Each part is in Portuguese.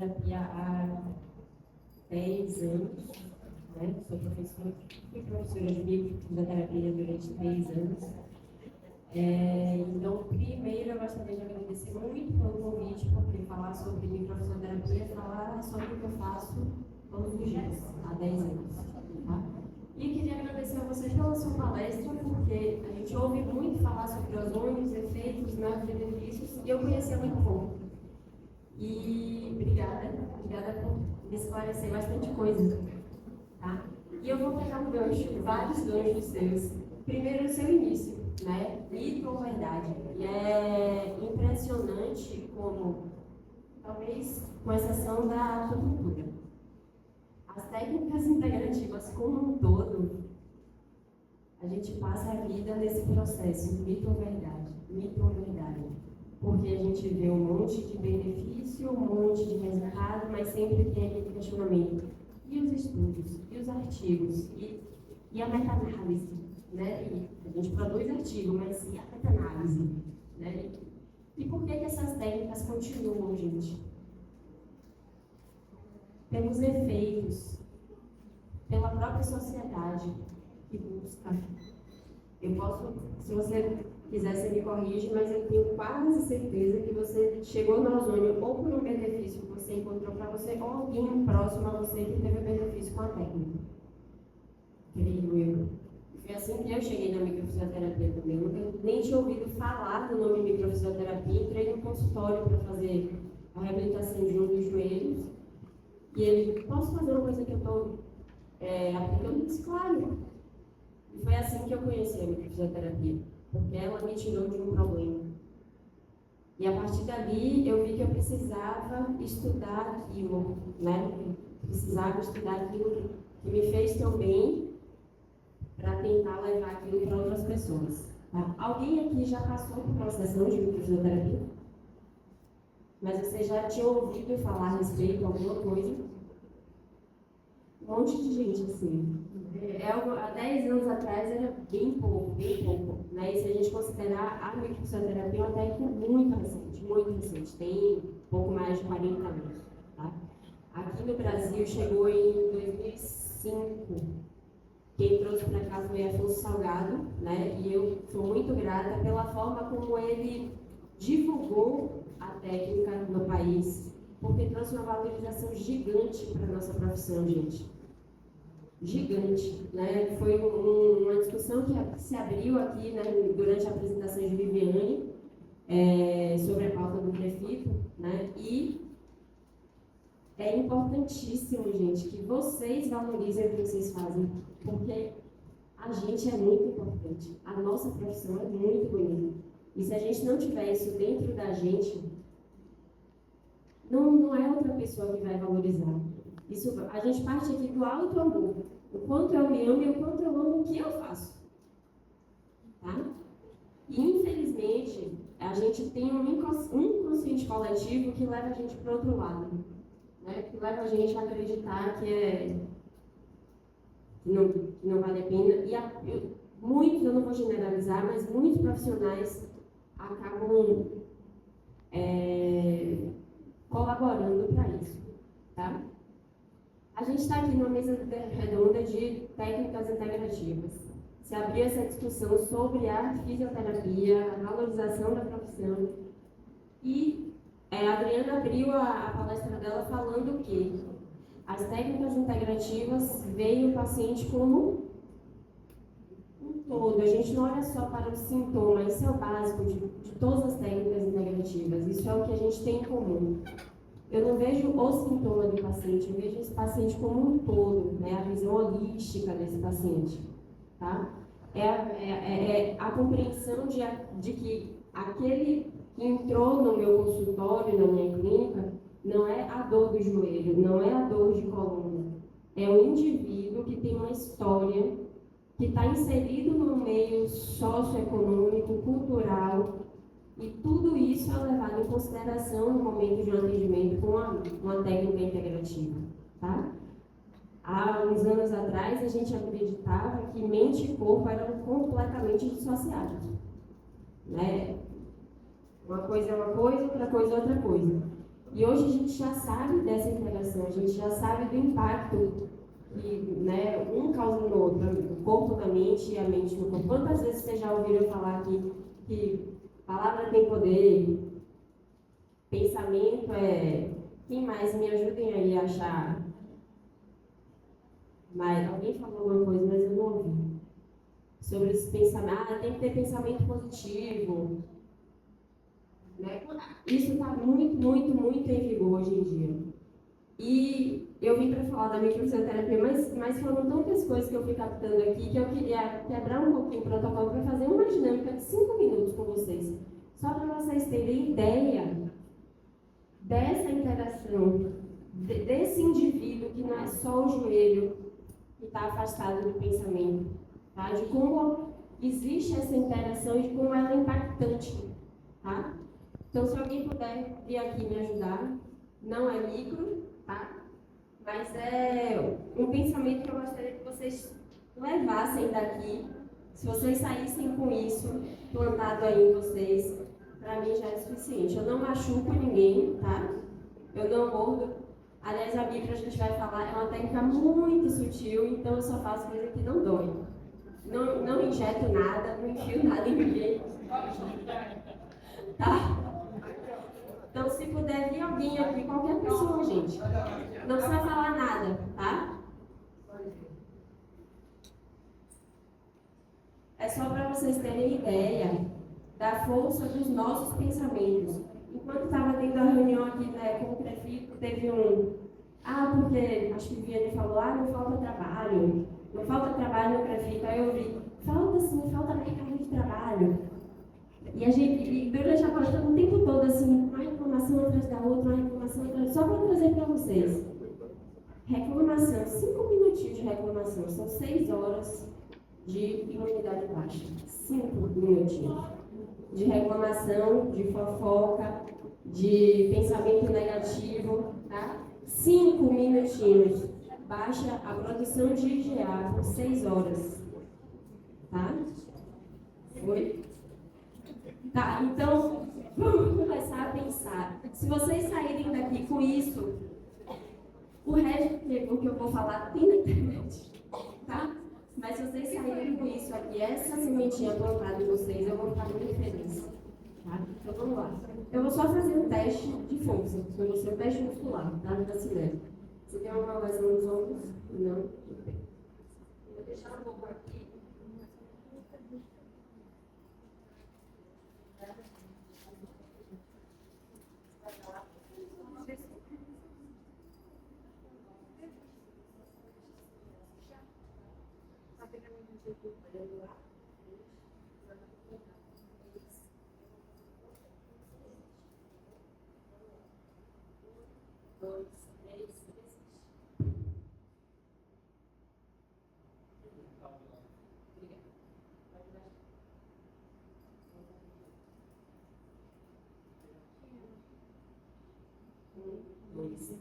fisioterapia há 10 anos, né? Sou professora, fui professora de fisioterapia durante 3 anos. Então, primeiro, eu gostaria de agradecer muito pelo convite, porque falar sobre microfisioterapia é falar sobre o que eu faço todos os dias, há 10 anos. Tá? E queria agradecer a vocês pela sua palestra, porque a gente ouve muito falar sobre ozônio, os efeitos, né, os benefícios, e eu conhecia muito pouco. E obrigada por me esclarecer bastante coisa. Tá? E eu vou pegar um gancho, vários ganchos seus. Primeiro, o seu início, né? Mito ou verdade. E é impressionante como, talvez com exceção da acupuntura, as técnicas integrativas como um todo, a gente passa a vida nesse processo, mito ou verdade, mito ou verdade. Porque a gente vê um monte de benefício, um monte de resultado, mas sempre tem aquele questionamento. E os estudos, e os artigos, e a meta-análise, né? E a gente produz artigo, mas e a meta-análise, né? E por que essas técnicas continuam, gente? Pelos efeitos, pela própria sociedade que busca. Eu posso, se você quiser, você me corrige, mas eu tenho quase certeza que você chegou no ozônio ou por um benefício que você encontrou para você, ou alguém próximo a você que teve benefício com a técnica. Creio eu. Foi assim que eu cheguei na microfisioterapia também. Eu nunca nem tinha ouvido falar do nome microfisioterapia. Entrei no consultório para fazer a reabilitação de um dos joelhos. E ele, posso fazer uma coisa que eu estou aplicando? Eu disse, claro. E foi assim que eu conheci a microfisioterapia, porque ela me tirou de um problema. E a partir dali eu vi que eu precisava estudar aquilo, né? Precisava estudar aquilo que me fez tão bem para tentar levar aquilo para outras pessoas. Tá? Alguém aqui já passou por uma sessão de microfisioterapia? Mas você já tinha ouvido falar a respeito de alguma coisa? Um monte de gente assim. Há 10 anos atrás era bem pouco, né? E se a gente considerar a microfisioterapia é uma técnica muito recente, tem pouco mais de 40 anos. Tá? Aqui no Brasil chegou em 2005, quem trouxe para cá foi Afonso Salgado, né? E eu sou muito grata pela forma como ele divulgou a técnica no país, porque trouxe uma valorização gigante para a nossa profissão, gente. Gigante, né? Foi uma discussão que se abriu aqui, né, durante a apresentação de Viviane sobre a pauta do prefeito, né? E é importantíssimo, gente, que vocês valorizem o que vocês fazem, porque a gente é muito importante, a nossa profissão é muito bonita. E se a gente não tiver isso dentro da gente, não é outra pessoa que vai valorizar. Isso, a gente parte aqui do alto amor. O quanto eu me amo e o quanto eu amo o que eu faço. Tá? E, infelizmente, a gente tem um inconsciente coletivo que leva a gente para o outro lado. Né? Que leva a gente a acreditar que não vale a pena. E muitos, eu não vou generalizar, mas muitos profissionais acabam colaborando para isso. Tá? A gente está aqui numa mesa redonda de técnicas integrativas. Se abriu essa discussão sobre a fisioterapia, a valorização da profissão. E a Adriana abriu a palestra dela falando que as técnicas integrativas veem o paciente como um todo. A gente não olha só para o sintoma, isso é o básico de todas as técnicas integrativas. Isso é o que a gente tem em comum. Eu não vejo o sintoma do paciente, eu vejo esse paciente como um todo, né? A visão holística desse paciente. Tá? A compreensão de que aquele que entrou no meu consultório, na minha clínica, não é a dor do joelho, não é a dor de coluna. É um indivíduo que tem uma história, que está inserido no meio socioeconômico, cultural, e tudo isso é levado em consideração no momento de um atendimento com uma técnica integrativa. Tá? Há uns anos atrás, a gente acreditava que mente e corpo eram completamente dissociados. Né? Uma coisa é uma coisa, outra coisa é outra coisa. E hoje a gente já sabe dessa interação, a gente já sabe do impacto que, né, um causa no outro, o corpo na mente e a mente no corpo. Quantas vezes vocês já ouviram falar que palavra tem poder, pensamento é... Quem mais? Me ajudem aí a achar. Mas alguém falou alguma coisa, mas eu não ouvi. Sobre esse pensamento. Ah, tem que ter pensamento positivo. Né? Isso está muito, muito, muito em vigor hoje em dia. E eu vim para falar da microfisioterapia, mas foram tantas coisas que eu fui captando aqui que eu queria quebrar um pouquinho o protocolo para fazer uma dinâmica de 5 minutos com vocês. Só para vocês terem ideia dessa interação, desse indivíduo que não é só o joelho que está afastado do pensamento, tá? De como existe essa interação e de como ela é impactante, tá? Então, se alguém puder vir aqui me ajudar, não é micro, tá? Mas é um pensamento que eu gostaria que vocês levassem daqui. Se vocês saíssem com isso plantado aí em vocês, para mim já é suficiente. Eu não machuco ninguém, tá? Eu não mordo. Aliás, a micro a gente vai falar, é uma técnica muito sutil, então eu só faço coisa que não dói. Não injeto nada, não enfio nada em ninguém. Tá? Então, se puder vir alguém aqui, qualquer pessoa, gente, não precisa falar nada, tá? É só para vocês terem ideia da força dos nossos pensamentos. Enquanto estava tendo a reunião aqui, né, com o prefeito, teve um... porque acho que Vianney falou, não falta trabalho. Não falta trabalho no prefeito. Aí eu vi, falta sim, falta mercado de trabalho. E a gente, durante a palestra, o tempo todo, assim, uma reclamação atrás da outra, uma reclamação atrás, só para trazer para vocês. Reclamação, 5 minutinhos de reclamação, são 6 horas de imunidade baixa. 5 minutinhos de reclamação, de fofoca, de pensamento negativo, tá? 5 minutinhos, baixa a produção de IgA por 6 horas, tá? Foi? Tá, então, vamos começar a pensar. Se vocês saírem daqui com isso, o resto que eu vou falar tem na internet, tá? Mas se vocês saírem com isso aqui, essa sementinha plantada em vocês, eu vou ficar muito feliz. Tá? Então vamos lá. Eu vou só fazer um teste de força, com você, um teste muscular, tá? Da cinema. Você tem alguma lesão nos ombros? Não? Vou deixar um pouco aqui.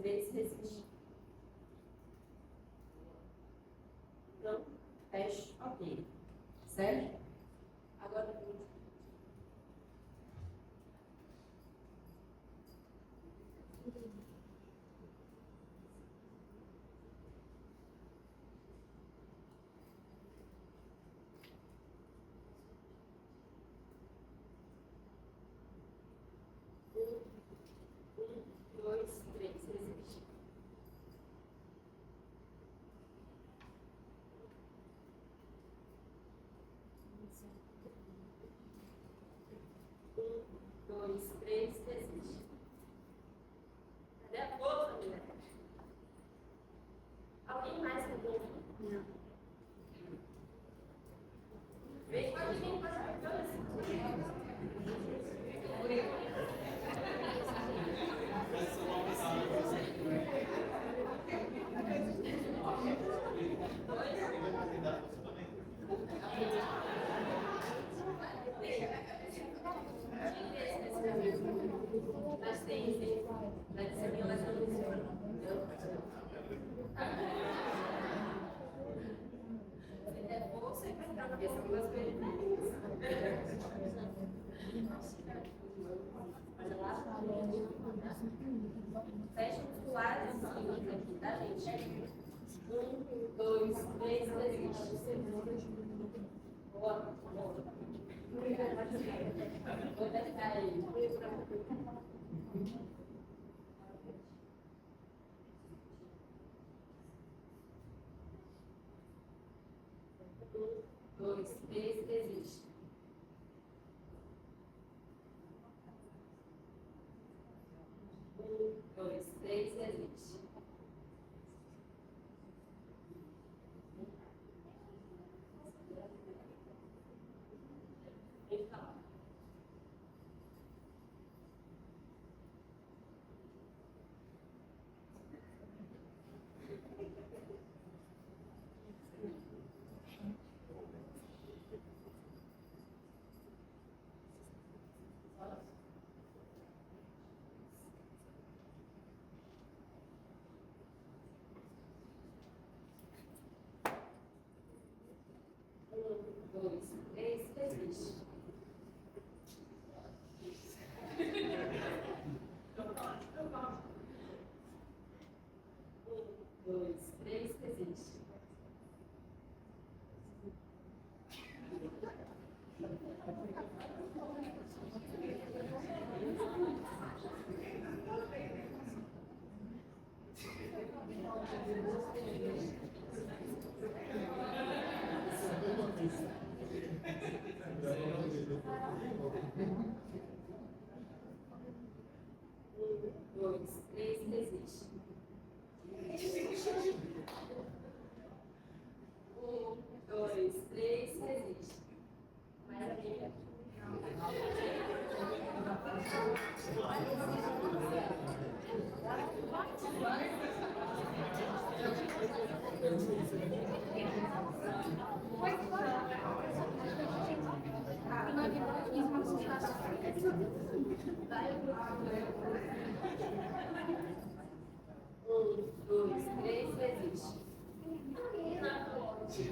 Resiste. Então, teste, ok. Certo? Agora, resiste. Cadê a força, mulher? Alguém mais que eu não? Vem, pode vir, pode mas tem. Mas você tem lesão no seu. Se der força, vai entrar na cabeça algumas coisas diferentes. Olha lá. Fecha os lados aqui, tá, gente? 1, 2, 3, desiste. Boa, boa. Vou deixar aí. 1, 2, 3, desiste. 1, 2, 3, desiste.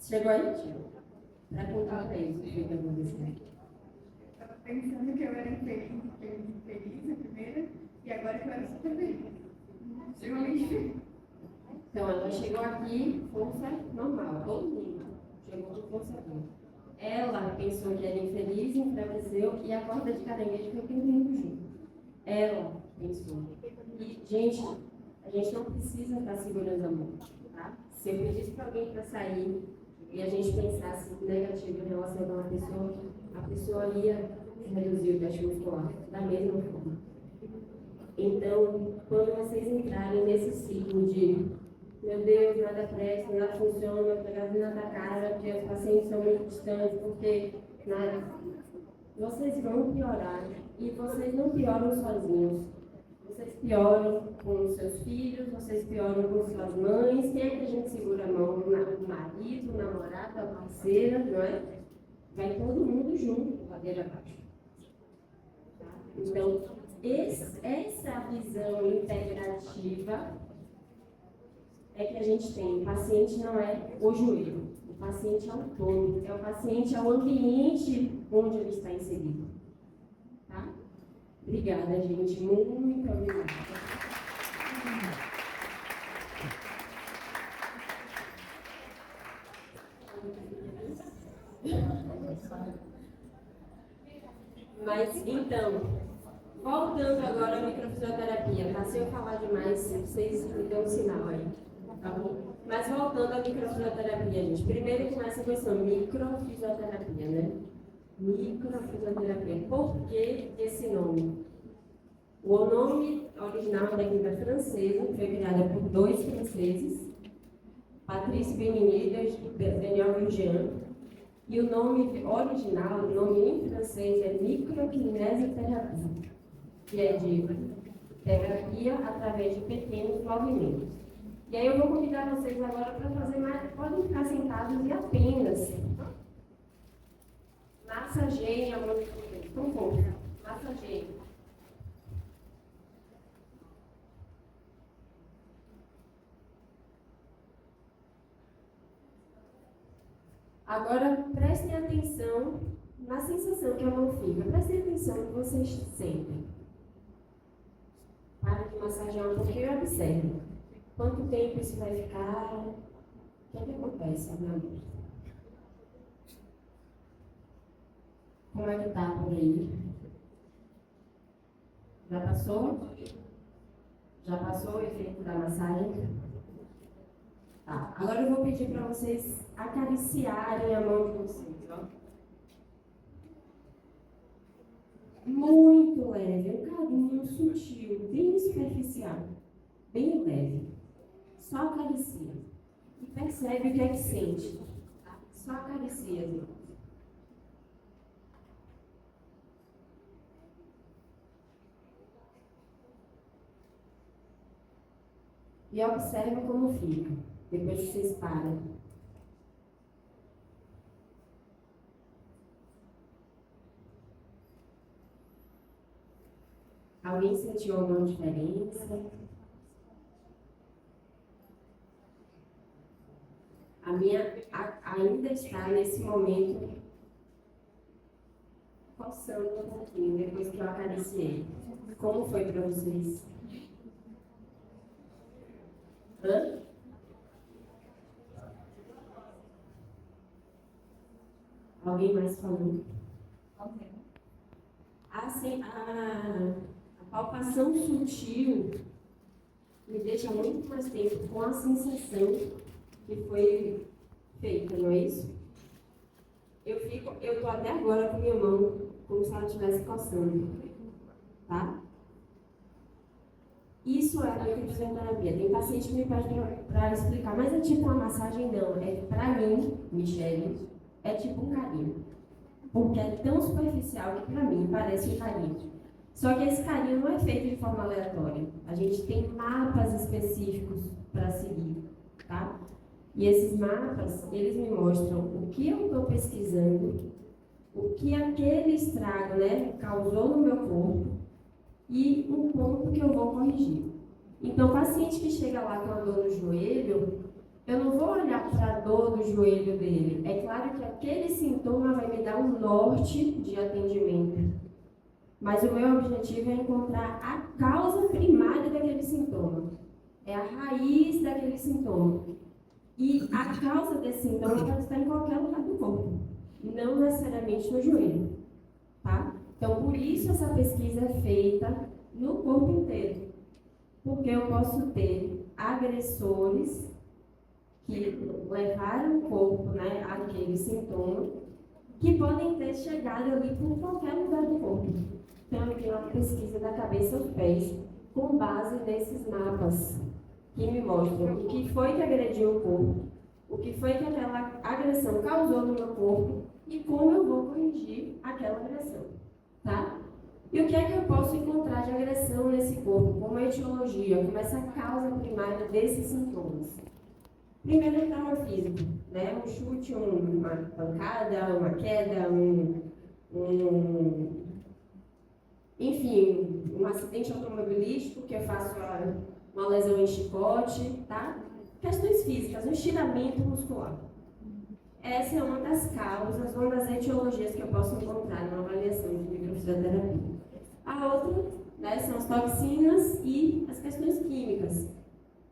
Chegou aí, tio? Para contar para eles o que aconteceu. Estava pensando que eu era infeliz na primeira, e agora que eu era super feliz. Extremamente feliz. Então, ela chegou aqui, força normal, todo mundo. Chegou com força boa. Ela pensou que era infeliz, enfraqueceu e a corda de caranguejo foi pendendo junto. Ela pensou. E, gente, a gente não precisa estar segurando a mão, tá? Se eu pedisse para alguém para sair e a gente pensasse negativo em relação a uma pessoa, a pessoa ia reduzir o teste muscular da mesma forma. Então, quando vocês entrarem nesse ciclo de meu Deus, nada presta, nada funciona, a gasolina está cara, porque os pacientes são muito distantes, porque nada. Vocês vão piorar e vocês não pioram sozinhos. Vocês pioram com os seus filhos, vocês pioram com suas mães. Quem é que a gente segura a mão? O marido, o namorado, a parceira, não é? Vai todo mundo junto, ladeira abaixo. Tá? Então, essa visão integrativa é que a gente tem. O paciente não é o joelho, o paciente é o todo, o paciente é o ambiente onde ele está inserido. Tá? Obrigada, gente. Muito obrigada. Mas, então, voltando agora à microfisioterapia, tá? Se eu falar demais, vocês me dão um sinal aí, tá bom? Mas voltando à microfisioterapia, gente. Primeiro começa com essa microfisioterapia, né? Microfisioterapia. Por que esse nome? O nome original da técnica francesa foi criada por 2 franceses, Patrice Benigni e Daniel Gurgian. E o nome original, o nome em francês é microkinesioterapia, que é de terapia através de pequenos movimentos. E aí eu vou convidar vocês agora para fazer mais, podem ficar sentados e apenas massageiem a mão de vocês, com força, massageiem. Agora, prestem atenção na sensação que a mão fica. Prestem atenção no que vocês sentem. Para de massagear um pouquinho e observe. Quanto tempo isso vai ficar? O que acontece, meu amor? Como é que tá por aí? Já passou? Já passou o efeito da massagem? Tá. Agora eu vou pedir para vocês acariciarem a mão de vocês, ó. Muito leve, um carinho sutil, bem superficial, bem leve. Só acaricia. E percebe o que é que sente. Tá? Só acaricia, gente. E observe como fica. Depois que vocês param. Alguém sentiu alguma diferença? A minha ainda está nesse momento coçando um pouquinho depois que eu acariciei. Como foi para vocês? Hã? Alguém mais falou? Assim, a palpação sutil me deixa muito mais tempo com a sensação que foi feita, não é isso? Eu estou até agora com minha mão como se ela estivesse coçando, tá? Isso é a microfisioterapia. Tem paciente que me pede para explicar, mas é tipo uma massagem? Não, é para mim, Michele, é tipo um carinho. Porque é tão superficial que para mim parece um carinho. Só que esse carinho não é feito de forma aleatória. A gente tem mapas específicos para seguir, tá? E esses mapas, eles me mostram o que eu estou pesquisando, o que aquele estrago, né, causou no meu corpo e um ponto que eu vou corrigir. Então, o paciente que chega lá com a dor no joelho, eu não vou olhar para a dor do joelho dele. É claro que aquele sintoma vai me dar um norte de atendimento. Mas o meu objetivo é encontrar a causa primária daquele sintoma. É a raiz daquele sintoma. E a causa desse sintoma pode estar em qualquer lugar do corpo, não necessariamente no joelho, tá? Então, por isso essa pesquisa é feita no corpo inteiro. Porque eu posso ter agressores que levaram o corpo, né, àquele sintoma, que podem ter chegado ali por qualquer lugar do corpo. Então, eu tenho uma pesquisa da cabeça aos pés, com base nesses mapas que me mostram o que foi que agrediu o corpo, o que foi que aquela agressão causou no meu corpo e como eu vou corrigir aquela agressão, tá? E o que é que eu posso encontrar de agressão nesse corpo, como a etiologia, como essa causa primária desses sintomas? Primeiro, o trauma físico, né? Um chute, uma pancada, uma queda, enfim, um acidente automobilístico, que eu faço uma lesão em chicote, tá? Questões físicas, um estiramento muscular. Essa é uma das causas, uma das etiologias que eu posso encontrar numa avaliação de microfisioterapia. A outra, né, são as toxinas e as questões químicas.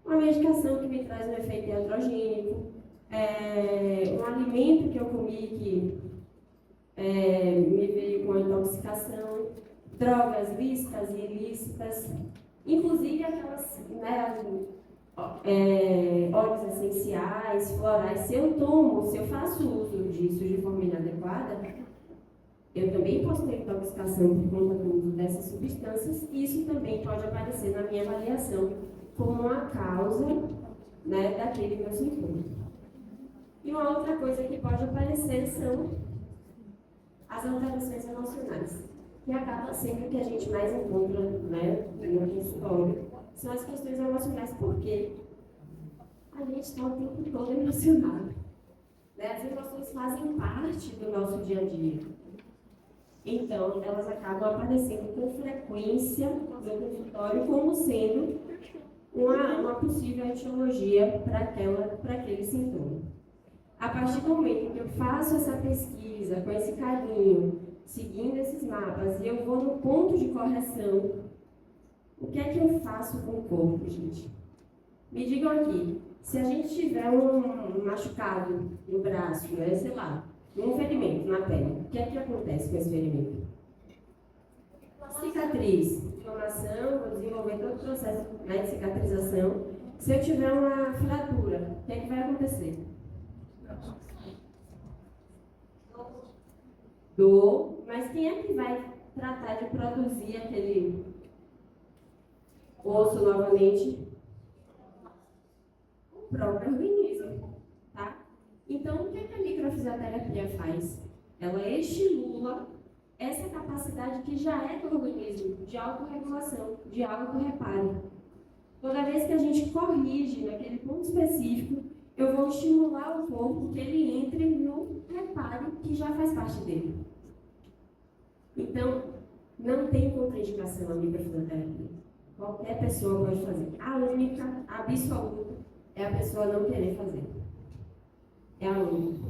Uma medicação que me traz um efeito iatrogênico, um alimento que eu comi que me veio com intoxicação, drogas lícitas e ilícitas, inclusive aquelas, né, óleos essenciais, florais. Se eu faço uso disso de forma inadequada, eu também posso ter intoxicação por conta do uso dessas substâncias, e isso também pode aparecer na minha avaliação como uma causa, né, daquele meu sintoma. E uma outra coisa que pode aparecer são as alterações emocionais, que acaba sendo o que a gente mais encontra, né, no consultório. São as questões emocionais, porque a gente está o tempo todo emocionado, né? As emoções fazem parte do nosso dia a dia. Então, elas acabam aparecendo com frequência no consultório como sendo uma possível etiologia para aquele sintoma. A partir do momento que eu faço essa pesquisa com esse carinho, seguindo esses mapas, e eu vou no ponto de correção, o que é que eu faço com o corpo, gente? Me digam aqui, se a gente tiver um machucado no braço, né, sei lá, um ferimento na pele, o que é que acontece com esse ferimento? Cicatriz, inflamação, vou desenvolver todo o processo, né, de cicatrização. Se eu tiver uma fratura, o que é que vai acontecer? Dor, mas quem é que vai tratar de produzir aquele osso novamente? O próprio organismo, tá? Então, o que a microfisioterapia faz? Ela estimula essa capacidade que já é do organismo, de autorregulação, de autorreparo. Toda vez que a gente corrige naquele ponto específico, eu vou estimular o corpo que ele entre no reparo que já faz parte dele. Então, não tem contraindicação a microfisioterapia. Qualquer pessoa pode fazer. A única, absoluta, é a pessoa não querer fazer. É a única.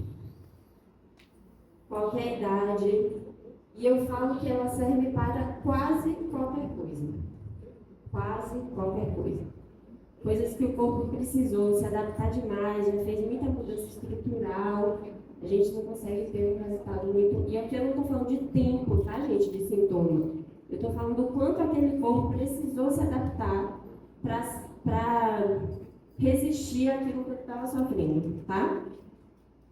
Qualquer idade. E eu falo que ela serve para quase qualquer coisa. Quase qualquer coisa. Coisas que o corpo precisou se adaptar demais, já fez muita mudança estrutural, a gente não consegue ter um resultado muito... E aqui eu não estou falando de tempo, tá, gente, de sintoma. Eu estou falando do quanto aquele corpo precisou se adaptar para resistir àquilo que estava sofrendo, tá?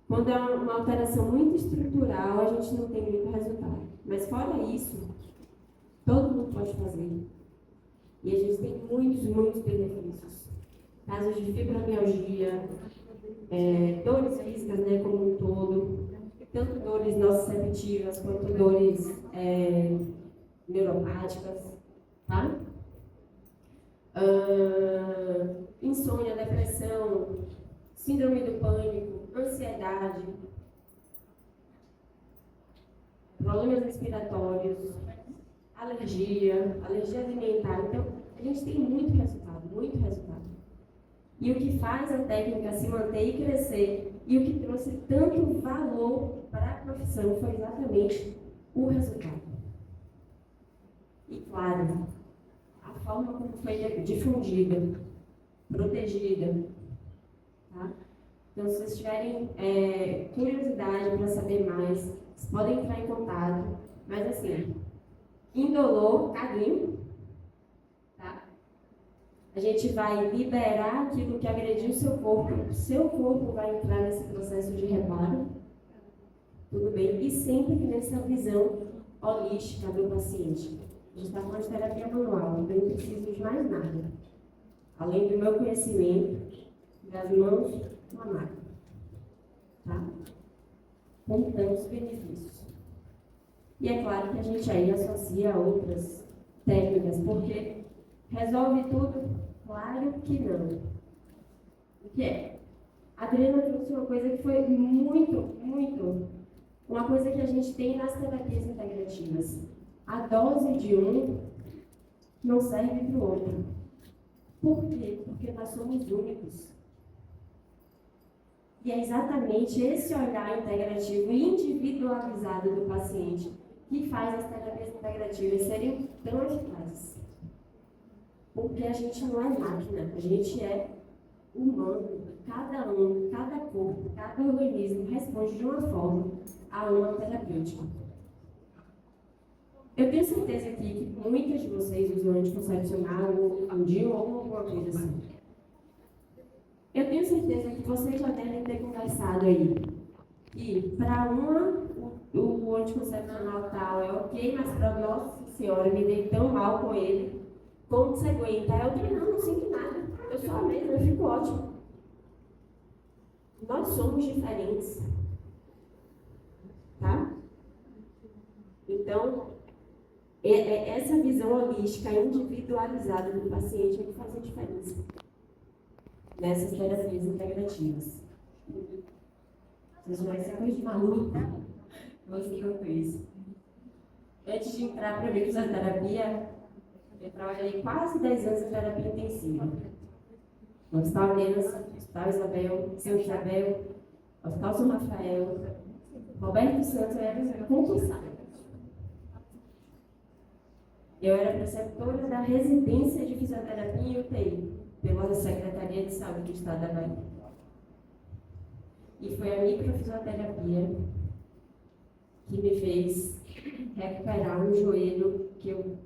Quando é uma alteração muito estrutural, a gente não tem muito resultado. Mas fora isso, todo mundo pode fazer. E a gente tem muitos benefícios. Casos de fibromialgia, dores físicas, né, como um todo, tanto dores nociceptivas quanto dores neuropáticas, tá? Insônia, depressão, síndrome do pânico, ansiedade, problemas respiratórios, alergia alimentar. Então, a gente tem muito resultado, muito resultado. E o que faz a técnica se manter e crescer, e o que trouxe tanto valor para a profissão foi exatamente o resultado. E, claro, a forma como foi difundida, protegida. Tá? Então, se vocês tiverem curiosidade para saber mais, vocês podem entrar em contato. Mas, assim, indolor, carinho, tá? A gente vai liberar aquilo que agrediu o seu corpo vai entrar nesse processo de reparo, tudo bem? E sempre nessa visão holística do paciente. A gente está falando de terapia manual, então não preciso de mais nada. além do meu conhecimento, das mãos na máquina. Tá? Com tantos benefícios. E é claro que a gente aí associa outras técnicas, porque resolve tudo? Claro que não. O que é? A Adriana trouxe uma coisa que foi uma coisa que a gente tem nas terapias integrativas. A dose de um não serve para o outro. Por quê? Porque nós somos únicos. E é exatamente esse olhar integrativo e individualizado do paciente que faz as terapias integrativas serem tão eficazes. Porque a gente não é máquina, a gente é humano. Cada corpo, cada organismo responde de uma forma a uma terapêutica. Eu tenho certeza aqui que muitas de vocês usam anticoncepcional um dia ou alguma coisa assim. Eu tenho certeza que vocês já devem ter conversado aí. E para uma, o anticoncepcional tal é ok, mas para nossa senhora, me dei tão mal com ele. Como você aguenta? Eu digo, não sinto nada. Eu sou a mesma, eu fico ótimo. Nós somos diferentes. Tá? Então, essa visão holística, individualizada do paciente é que faz a diferença nessas terapias integrativas. Vocês vão ser coisa de maluco. Você conta isso. Antes de entrar para a fisioterapia, eu trabalhei quase 10 anos em terapia intensiva. No Hospital Aliança, Hospital Isabel, São Isabel, Hospital São Rafael, Roberto Santos era concursado. Eu era preceptora da residência de fisioterapia em UTI, pela Secretaria de Saúde do Estado da Bahia. E foi a microfisioterapia que me fez recuperar um joelho que eu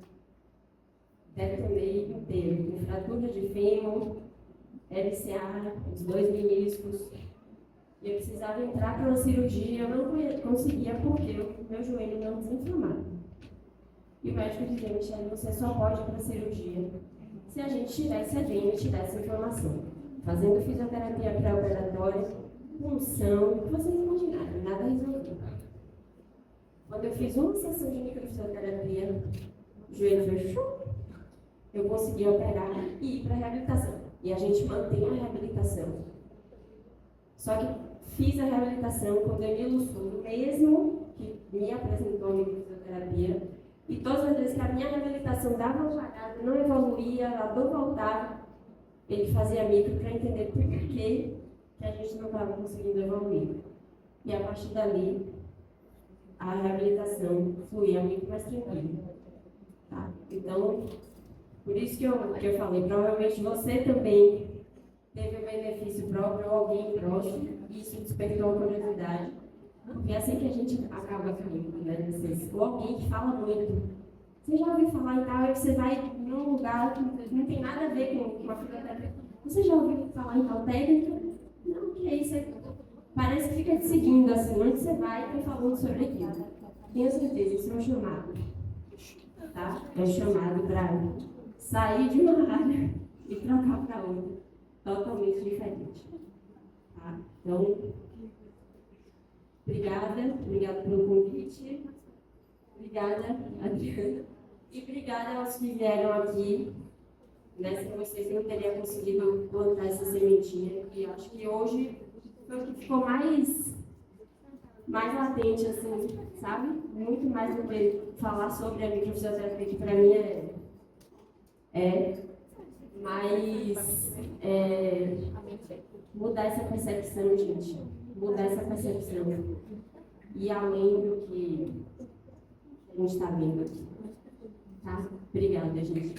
detonei inteiro, com fratura de fêmur, LCA, os 2 meniscos. E eu precisava entrar para uma cirurgia, eu não conseguia porque o meu joelho não desinflamava. E o médico dizia, Michele, você só pode ir para a cirurgia se a gente tivesse adendo e tivesse informação. Fazendo fisioterapia pré-operatória, punção, o que vocês imaginaram, nada resolvido. Quando eu fiz uma sessão de microfisioterapia, o joelho fechou, eu consegui operar e ir para a reabilitação. E a gente mantém a reabilitação. Só que fiz a reabilitação com o Danilo Sul, mesmo que me apresentou a microfisioterapia, e todas as vezes que a minha reabilitação dava uma parada, não evoluía, a dor voltava, ele fazia micro para entender por que a gente não estava conseguindo evoluir. E a partir dali, a reabilitação fluía muito mais tranquilo. Tá? Então, por isso que eu falei, provavelmente você também teve um benefício próprio ou alguém próximo, e isso despertou a curiosidade. Porque é assim que a gente acaba caindo, né? Ou alguém que fala muito. Você já ouviu falar em tal, aí você vai num lugar que não tem nada a ver com a fisioterapia. Você já ouviu falar em tal técnica? Não, que é isso? Parece que fica te seguindo assim, onde você vai, tá falando sobre aquilo. Tenho certeza, isso é um chamado. Tá? É um chamado para sair de uma área e trocar para outra, totalmente diferente. Tá? Então, obrigada pelo convite, obrigada, Adriana, e obrigada aos que vieram aqui. Sem vocês não teria conseguido plantar essa sementinha, e acho que hoje foi o que ficou mais latente, assim, sabe? Muito mais do que falar sobre a microfisioterapia, que para mim mudar essa percepção, gente. Mudar essa percepção. E além do que a gente está vendo aqui. Tá? Obrigada, gente.